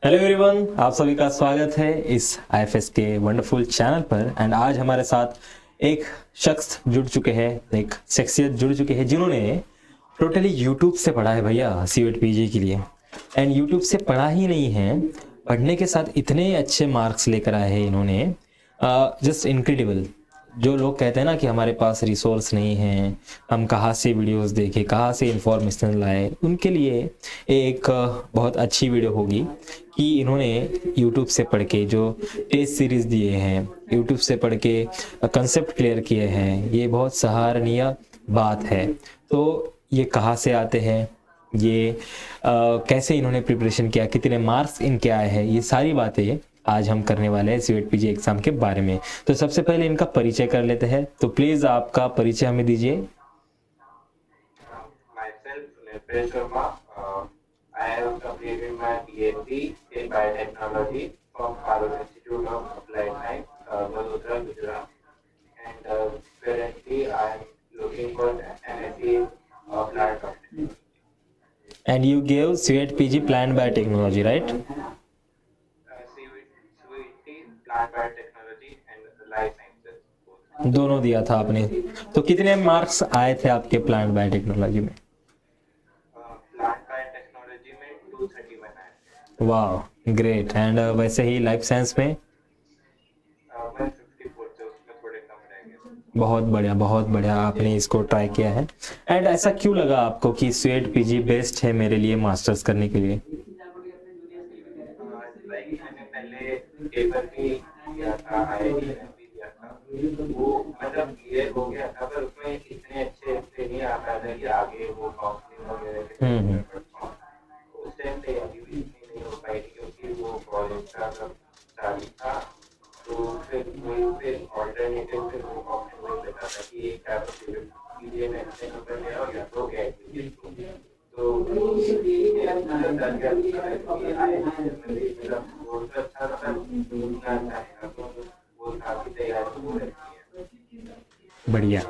Hello everyone, आप सभी का स्वागत है इस आईएफएस के वंडरफुल चैनल पर। एंड आज हमारे साथ एक शख्स जुड़ चुके हैं, एक शख्सियत जुड़ चुके हैं जिन्होंने टोटली यूट्यूब से पढ़ा है भैया सीवेट पीजी के लिए। एंड यूट्यूब से पढ़ा ही नहीं है, पढ़ने के साथ इतने अच्छे मार्क्स लेकर आए हैं इन्होंने, जस्ट इनक्रेडिबल। जो लोग कहते हैं ना कि हमारे पास रिसोर्स नहीं है, हम कहाँ से वीडियोस देखें, कहाँ से इंफॉर्मेशन लाएं, उनके लिए एक बहुत अच्छी वीडियो होगी कि इन्होंने यूट्यूब से पढ़ के जो टेस्ट सीरीज़ दिए हैं, यूट्यूब से पढ़ के कंसेप्ट क्लियर किए हैं, ये बहुत सराहनीय बात है। तो ये कहाँ से आते हैं, ये कैसे इन्होंने प्रिपरेशन किया, कितने मार्क्स इनके आए हैं, ये सारी बातें आज हम करने वाले हैं सीवेट पीजी एग्जाम के बारे में। तो सबसे पहले इनका परिचय कर लेते हैं। तो प्लीज आपका परिचय हमें दीजिए। Myself, Nirpal Sharma. I have completed my PhD in biotechnology from Bharat Institute of Applied Science, Vadodara, Gujarat. And currently, I am looking for MSc of plant biotechnology. And you gave civet PG plant biotechnology, right? CVT, plant biotechnology and life sciences. Both. दोनों दिया था आपने। तो कितने marks आए थे आपके plant biotechnology में? Plant biotechnology में 231 है। वाह, ग्रेट। एंड वैसे ही लाइफ साइंस में? 154 से उसमें थोड़े कम रह गए। बहुत बढ़िया, बहुत बढ़िया, आपने इसको ट्राई किया है। एंड ऐसा क्यों लगा आपको कि सीवेट पीजी बेस्ट है मेरे लिए मास्टर्स करने के लिए? लाइक मैंने पहले पेपर भी दिया था, आईआईटी में भी दिया था। वो मतलब क्लियर हो गया था, पर उसमें इतने अच्छे से नहीं आता था कि आगे वो काउंसलिंग वगैरह के पेपर पढ़ पाऊँ। उस टाइम तैयारी भी इतनी नहीं हो पाई थी क्योंकि वो कॉलेज का सब चालू था। तो फिर वही फिर ऑल्टरनेटिव फिर वो ऑप्शन वही बचा था कि एक या तो पीजीए में अच्छे नंबर ले आओ या तो एग्जीक्यूटिव। तो ये अच्छा लगा कि मेरा स्कोर तो अच्छा था, उतना अच्छा नहीं था, तो वो काफी तैयारी हो रही है। बढ़िया,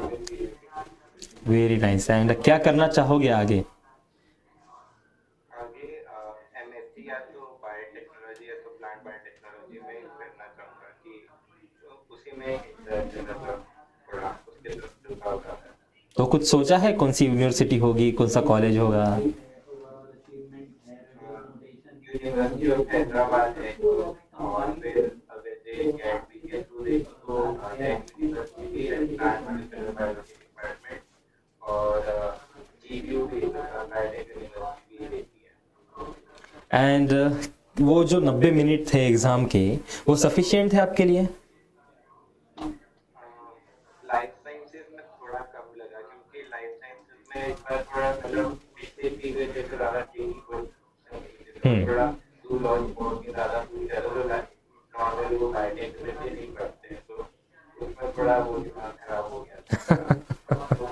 वेरी नाइस। एंड क्या करना चाहोगे आगे? आगे एमएससी या तो बायोटेक्नोलॉजी या तो प्लांट बायोटेक्नोलॉजी में करना चाहूँगा कि उसी में इंटरेस्ट है, मतलब थोड़ा उसके तरफ झुकाव ज़्यादा है। तो कुछ सोचा है कौन सी यूनिवर्सिटी होगी, कौन सा कॉलेज होगा? यूनिवर्सिटी ऑफ हैदराबाद है और फिर अगर जे कैट के थ्रू देखो तो यूनिवर्सिटी भी है, प्लांट मॉलिक्यूलर बायोलॉजी डिपार्टमेंट, और जीबीयू भी बायोटेक यूनिवर्सिटी भी रहती है। एंड वो जो 90 मिनट थे एग्जाम के, वो सफिशिएंट थे आपके लिए? लाइफ साइंसेस में थोड़ा कम लगा क्योंकि लाइफ साइंसेस में इस बार थोड़ा मतलब पिछले चीजें जैसे ज़्यादा थी, थोड़ा टू लॉन्च बहुत ही ज़्यादा पूरी तरह से नॉर्मली वो बायोटेक में नहीं पढ़ते हैं, तो उसमें थोड़ा वो दिमाग खराब हो गया था। तो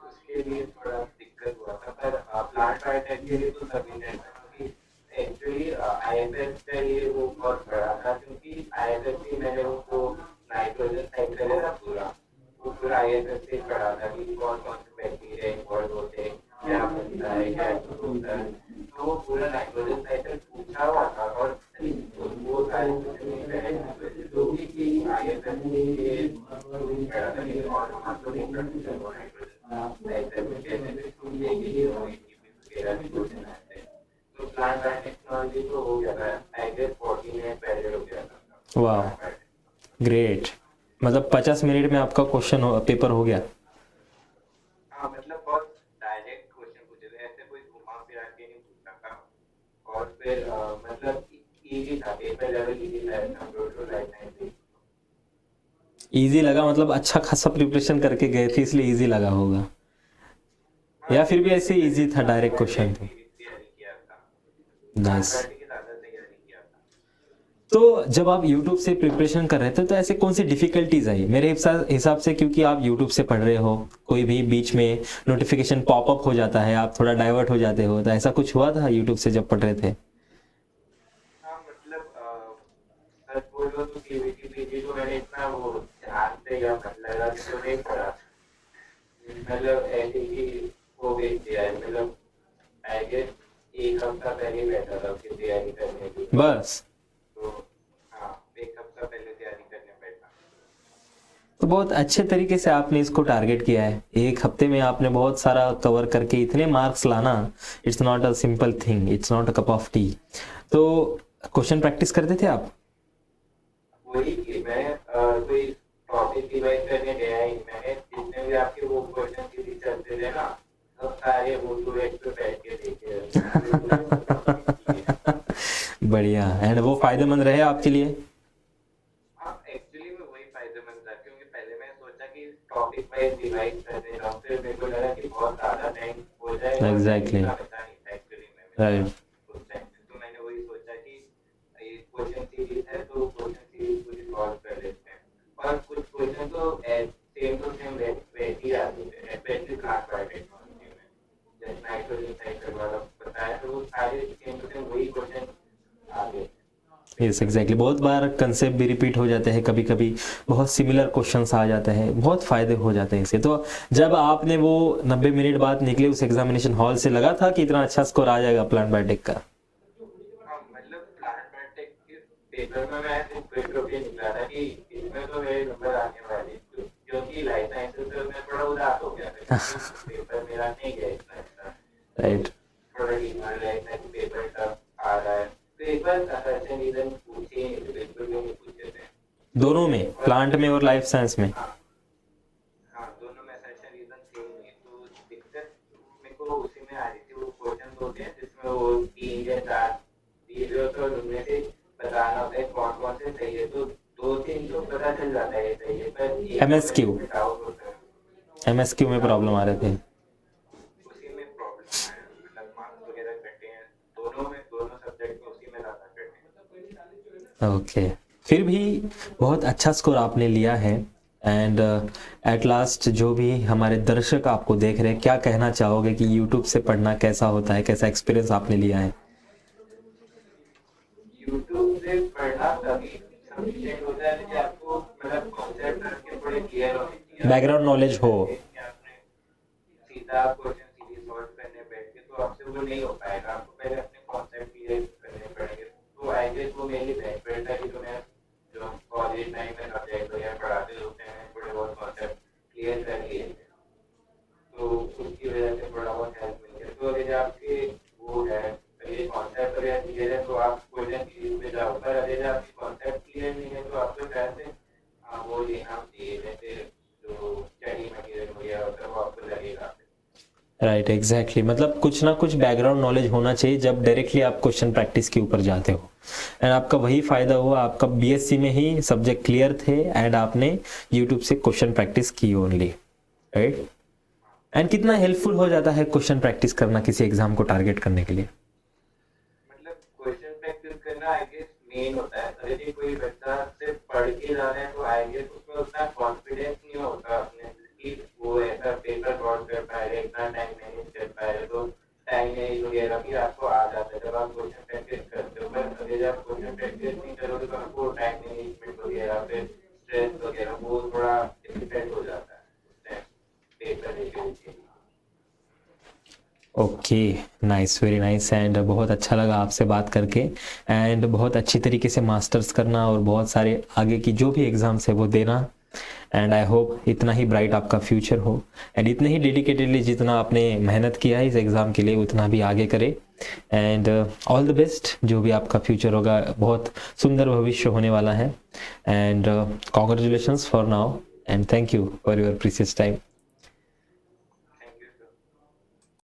उसके लिए थोड़ा दिक्कत हुआ था, पर प्लांट बायोटेक के लिए तो सभी ने क्योंकि एक्चुअली आईएफएस का ये वो बहुत बड़ा था क्योंकि आईएफएस भी मैंने वो नाइट्रोजन साइकिल है ना पूरा, वो पूरा आईएफएस से पढ़ा था कि कौन कौन से बैक्टीरिया इन्वॉल्व होते हैं, क्या बनता है, क्या होता है। तो वो पूरा नाइट्रोजन साइकिल पूछा हुआ था और वो सारी चीजें जो कि आईएफएस के पढ़ा था कि और मात्रा नहीं पढ़ते वो नाइट्रोजन साइकिल में कैसे छूटने के लिए वगैरह भी क्वेश्चन आते हैं। तो प्लांट बायोटेक्नोलॉजी तो हो गया था, आई गेस 40 मिनट पहले हो गया था। वाह, ग्रेट। मतलब 50 मिनट में आपका क्वेश्चन पेपर हो गया? हाँ, मतलब बहुत डायरेक्ट क्वेश्चन पूछे थे, ऐसे कोई घुमा फिरा के नहीं पूछा था। और फिर मतलब इजी था, पेपर लेवल इजी था, कंप्यूटर लाइफ साइंस। इजी लगा मतलब अच्छा खासा प्रिपरेशन करके गए थे इसलिए इजी लगा होगा, या फिर भी ऐसे इजी था, डायरेक्ट क्वेश्चन थे? तैयारी किया था, नाइस। की ज़्यादा तैयारी किया था। तो जब आप YouTube से प्रिपरेशन कर रहे थे तो ऐसे कौन सी डिफिकल्टीज आई मेरे हिसाब से? क्योंकि आप YouTube से पढ़ रहे हो, कोई भी बीच में नोटिफिकेशन पॉपअप हो जाता है, आप थोड़ा डाइवर्ट हो जाते हो, तो ऐसा कुछ हुआ था YouTube से जब पढ़ रहे थे? हाँ, मतलब सच बोलो तो सीवीटी पीजी को मैंने इतना वो ध्यान से या मन लगा के तो नहीं पढ़ा, मतलब ऐसे ही वो भेज दिया है, मतलब आई गेस एक हफ्ता पहले बैठा था उसकी तैयारी करने की। बस। तो हाँ, एक हफ्ता पहले तैयारी करने बैठा। तो बहुत अच्छे तरीके से आपने इसको टारगेट किया है। एक हफ्ते में आपने बहुत सारा कवर करके इतने मार्क्स लाना, it's not a simple thing, it's not a cup of T. तो क्वेश्चन प्रैक्टिस करते थे आप? वही कि मैं कोई टॉपिक रिवाइज करने गया ही, मैंने जितने भी आपके वो क्वेश्चन सीरीज चलते थे ना, सब सारे वो टू एच पे बैठ के देखे। बढ़िया। एंड वो फायदेमंद रहे आपके लिए? हाँ, एक्चुअली में वही फायदेमंद था, क्योंकि पहले मैं सोचा कि टॉपिक वाइज रिवाइज करने जाऊँ, फिर मेरे को लगा कि बहुत ज़्यादा टाइम हो जाएगा। Exactly. बचा नहीं था एक्चुअली में मेरे Right. पास उस टाइम पे। तो मैंने वही सोचा कि ये क्वेश्चन सीरीज है तो क्वेश्चन सीरीज पूरी सॉल्व कर लेते हैं। और कुछ क्वेश्चन तो सेम टू सेम वैसे ही आते थे, especially खास बायोटेक्नोलॉजी में, जैसे नाइट्रोजन साइकिल वाला बताया, तो वो सारे सेम टू सेम वही क्वेश्चन आ गए। Yes exactly. बहुत बार कंसेप्ट भी रिपीट हो जाते हैं, कभी कभी बहुत सिमिलर क्वेश्चंस आ जाते हैं, बहुत फायदे हो जाते हैं इससे। तो जब आपने वो 90 मिनट बाद निकले उस एग्जामिनेशन हॉल से, लगा था कि इतना अच्छा स्कोर आ जाएगा प्लांट बायोटेक का? हाँ, मतलब प्लांट बायोटेक के पेपर में मैं सिर्फ पेपर पे निकला था कि इसमें तो मेरे नंबर आने वाले, क्योंकि लाइफ साइंसेस में मैं थोड़ा उदास हो गया था, पेपर मेरा नहीं गया इतना अच्छा। राइट। थोड़ा demand life science paper tough आ रहा है, तो एक बार असर्शन रीजन पूछे ही नहीं थे, बिल्कुल भी नहीं पूछे थे दोनों में, प्लांट में और लाइफ साइंस में? हाँ, दोनों में असर्शन रीजन थे ही नहीं। तो दिक्कत मेरे को उसी में आ रही थी। वो क्वेश्चन होते हैं जिसमें वो 3 या 4 चीजों को उनमें से बताना होता है कौन कौन से सही है, तो 2-3 तो पता चल जाता है सही है, पर MSQ डाउट होता है, MSQ में प्रॉब्लम आ रहे थे। उसी में प्रॉब्लम है। मतलब मार्क्स वगैरह कटे हैं दोनों सब्जेक्ट में, उसी में ज़्यादा कटे हैं। ओके। फिर भी बहुत अच्छा स्कोर आपने लिया है। एंड एट लास्ट जो भी हमारे दर्शक आपको देख रहे हैं, क्या कहना चाहोगे कि यूट्यूब से पढ़ना कैसा होता है, कैसा एक्सपीरियंस आपने लिया है? यूट्यूब से पढ़ना तभी सफिशिएंट होता है कि आपको मतलब कॉन्सेप्ट के थोड़े क्लियर होने चाहिए, बैकग्राउंड नॉलेज हो। आपने सीधा क्वेश्चन सीरीज सॉल्व करने बैठ के तो आपसे वो नहीं हो पाएगा। आपको पहले अपने कॉन्सेप्ट क्लियर करने पड़ेंगे। तो आई गेस वो मेरी बेस्ट है कि तुम्हें जो कॉलेज टाइम में सब्जेक्ट वगैरह पढ़ाते होते हैं थोड़े बहुत कॉन्सेप्ट क्लियर कर लिए, तो उसकी वजह से थोड़ा बहुत हेल्प मिल गया। तो अगर आपके वो है ये कॉन्सेप्ट वगैरह क्लियर है तो आप क्वेश्चन सीरीज में जाओ, पर अगर आपकी कॉन्सेप्ट क्लियर नहीं है तो आपको शायद से वो लेना चाहिए, जैसे जो स्टडी मटेरियल वगैरह होता है वो आपको लगेगा। Right exactly. मतलब कुछ ना कुछ बैकग्राउंड नॉलेज होना चाहिए जब डायरेक्टली आप क्वेश्चन प्रैक्टिस के ऊपर जाते हो। एंड आपका वही फायदा हुआ, आपका बीएससी में ही सब्जेक्ट क्लियर थे एंड आपने यूट्यूब से क्वेश्चन प्रैक्टिस की ओनली, राइट? एंड कितना हेल्पफुल हो जाता है क्वेश्चन प्रैक्टिस करना किसी एग्जाम को टारगेट करने के लिए? मतलब क्वेश्चन प्रैक्टिस करना आई गेस मेन होता है। अगर ये कोई बच्चा सिर्फ पढ़ के जा रहा है तो आई गेस उसमें उतना कॉन्फिडेंस नहीं होता अपने कि वो ऐसा पेपर सॉल्व कर पाएगा, इतना टाइम मैनेज कर पाएगा। तो टाइम मैनेज वगैरह भी आपको आ जाता है जब आप क्वेश्चन प्रैक्टिस करते हो। पर अगर आप क्वेश्चन प्रैक्टिस नहीं करोगे तो आपको टाइम मैनेजमेंट वगैरह फिर स्ट्रेस वगैरह वो थोड़ा डिफिकल्ट हो जाता है उस टाइम पेपर देने के लिए। Okay, nice, very nice. And बहुत अच्छा लगा आपसे बात करके। एंड बहुत अच्छी तरीके से मास्टर्स करना और बहुत सारे आगे की जो भी एग्जाम्स है वो देना। एंड आई होप इतना ही ब्राइट आपका फ्यूचर हो एंड इतने ही डेडिकेटेडली जितना आपने मेहनत किया है इस एग्ज़ाम के लिए उतना भी आगे करे। एंड ऑल द बेस्ट, जो भी आपका फ्यूचर होगा बहुत सुंदर भविष्य होने वाला है। And congratulations for now and thank you for your precious time.